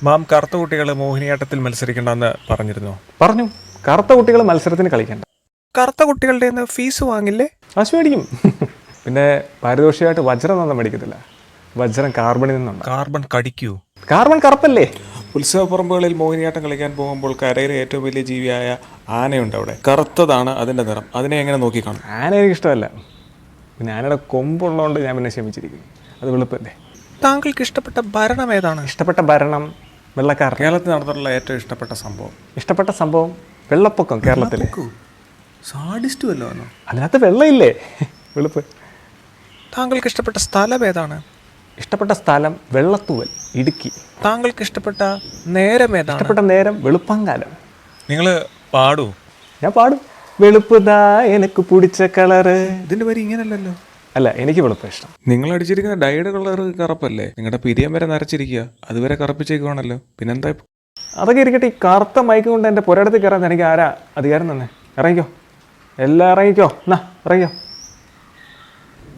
മാം കറുത്ത കുട്ടികൾ മോഹിനിയാട്ടത്തിൽ മത്സരിക്കണ്ടെന്ന് പറഞ്ഞിരുന്നോ? പറഞ്ഞു, കറുത്ത കുട്ടികൾ മത്സരത്തിന് കളിക്കണ്ട. കറുത്ത കുട്ടികളുടെ ഫീസ് വാങ്ങില്ലേ? കാശ് മേടിക്കും. പിന്നെ പാരിതോഷികമായിട്ട് വജ്രം ഒന്നും മേടിക്കത്തില്ല. വജ്രം കാർബണിൽ നിന്നുണ്ട്. കാർബൺ കടിക്കൂ? കാർബൺ കറുപ്പല്ലേ? ഉത്സവപ്പറമ്പുകളിൽ മോഹിനിയാട്ടം കളിക്കാൻ പോകുമ്പോൾ കരയിലെ ഏറ്റവും വലിയ ജീവിയായ ആനയുണ്ട്. അവിടെ കറുത്തതാണ് അതിൻ്റെ നിറം. അതിനെ എങ്ങനെ നോക്കിക്കാണും? ആന എനിക്കിഷ്ടമല്ല. പിന്നെ ആനയുടെ കൊമ്പുള്ളതുകൊണ്ട് ഞാൻ പിന്നെ ക്ഷമിച്ചിരിക്കുന്നു. അത് വെളുപ്പല്ലേ. താങ്കൾക്ക് ഇഷ്ടപ്പെട്ട ഭരണം ഏതാണ്? ഇഷ്ടപ്പെട്ട ഭരണം വെള്ളക്കാർ. കേരളത്തിൽ നടന്നിട്ടുള്ള ഏറ്റവും ഇഷ്ടപ്പെട്ട സംഭവം? ഇഷ്ടപ്പെട്ട സംഭവം വെള്ളപ്പൊക്കം. കേരളത്തിൽ സാഡിസ്റ്റ് വല്ലതാണോ? അതിനകത്ത് വെള്ളമില്ലേ? വെളുപ്പ്. താങ്കൾക്ക് ഇഷ്ടപ്പെട്ട സ്ഥലം ഏതാണ്? ഇഷ്ടപ്പെട്ട സ്ഥലം വെള്ളത്തൂവൽ, ഇടുക്കി. താങ്കൾക്ക് ഇഷ്ടപ്പെട്ട നേരം ഏതാണ്? ഇഷ്ടപ്പെട്ട നേരം വെളുപ്പങ്കാലം. നിങ്ങൾ പാടൂ? ഞാൻ പാടും. വെളുപ്പുതാ എനിക്ക് പിടിച്ച കളറ്. ഇതിന്റെ പേര് ഇങ്ങനല്ലല്ലോ. അല്ല, എനിക്ക് വെളുപ്പ് ഇഷ്ടം. നിങ്ങൾ അടിച്ചിരിക്കുന്ന ഡൈയുടെ കളർ കറുപ്പല്ലേ? നിങ്ങളുടെ പിരിയം വരെ നരച്ചിരിക്കുക, അതുവരെ കറുപ്പിച്ചേക്കുവാണല്ലോ. പിന്നെന്താ? അതൊക്കെ ഇരിക്കട്ടെ. ഈ കറുത്ത മൈക്ക് കൊണ്ട് എൻ്റെ പുരടത്തിൽ കയറാൻ എനിക്ക് ആരാ അധികാരം തന്നെ? ഇറങ്ങിക്കോ, എല്ലാം ഇറങ്ങിക്കോ. എന്നാ ഇറങ്ങിക്കോ.